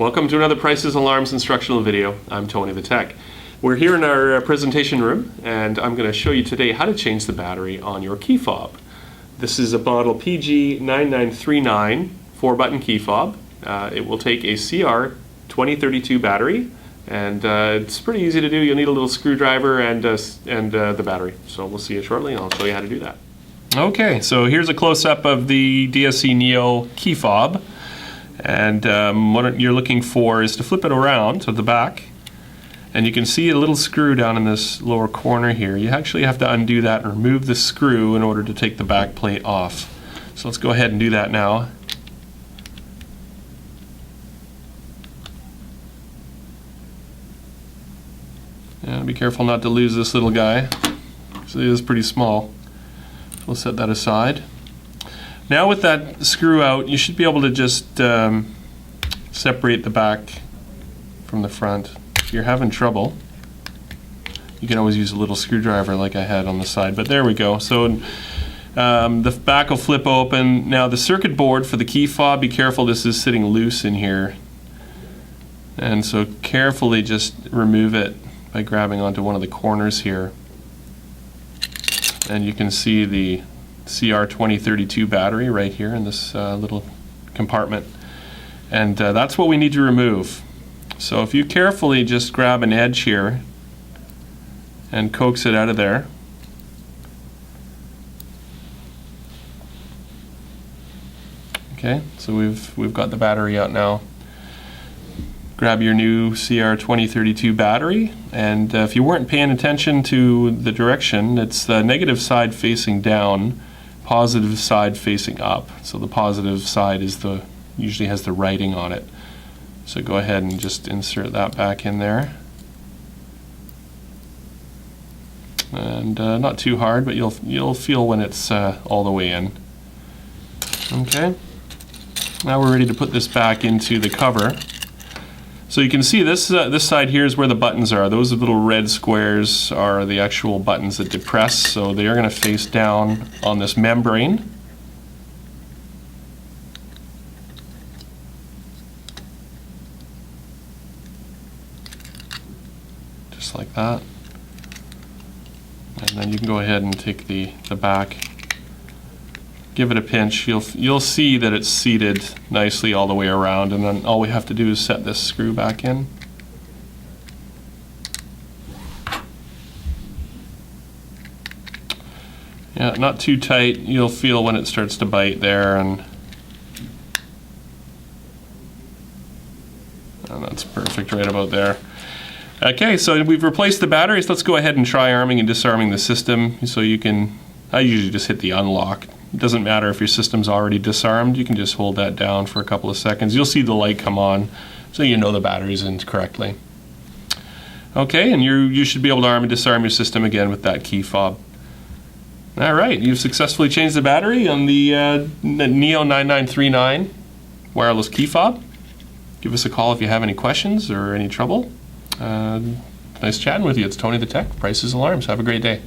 Welcome to another Prices Alarms instructional video. I'm Tony the Tech. We're here in our presentation room, and I'm going to show you today how to change the battery on your key fob. This is a model PG9939 4-button key fob. It will take a CR2032 battery, and it's pretty easy to do. You'll need a little screwdriver and the battery. So we'll see you shortly, and I'll show you how to do that. Okay, so here's a close-up of the DSC Neo key fob. And what you're looking for is to flip it around to the back, and you can see a little screw down in this lower corner here. You actually have to undo that and remove the screw in order to take the back plate off. So let's go ahead and do that now. And be careful not to lose this little guy, because it is pretty small. We'll set that aside. Now with that screw out, you should be able to just separate the back from the front. If you're having trouble, you can always use a little screwdriver like I had on the side, but there we go. So the back will flip open. Now the circuit board for the key fob, be careful, this is sitting loose in here. And so carefully just remove it by grabbing onto one of the corners here. And you can see the CR2032 battery right here in this little compartment, and that's what we need to remove. So if you carefully just grab an edge here and coax it out of there, okay, so we've got the battery out now. Grab your new CR2032 battery, and if you weren't paying attention to the direction, it's the negative side facing down, positive side facing up. So the positive side is usually has the writing on it. So go ahead and just insert that back in there. And not too hard, but you'll feel when it's all the way in. Okay. Now we're ready to put this back into the cover. So you can see this side here is where the buttons are. Those little red squares are the actual buttons that depress, so they are going to face down on this membrane. Just like that. And then you can go ahead and take the back, give it a pinch. You'll see that it's seated nicely all the way around, and then all we have to do is set this screw back in. Yeah, not too tight. You'll feel when it starts to bite there, and that's perfect right about there. Okay, so we've replaced the batteries. Let's go ahead and try arming and disarming the system. So I usually just hit the unlock. It doesn't matter if your system's already disarmed. You can just hold that down for a couple of seconds. You'll see the light come on, so you know the battery's in correctly. Okay, and you should be able to arm and disarm your system again with that key fob. All right, you've successfully changed the battery on the Neo 9939 wireless key fob. Give us a call if you have any questions or any trouble. Nice chatting with you. It's Tony the Tech, Prices Alarms. Have a great day.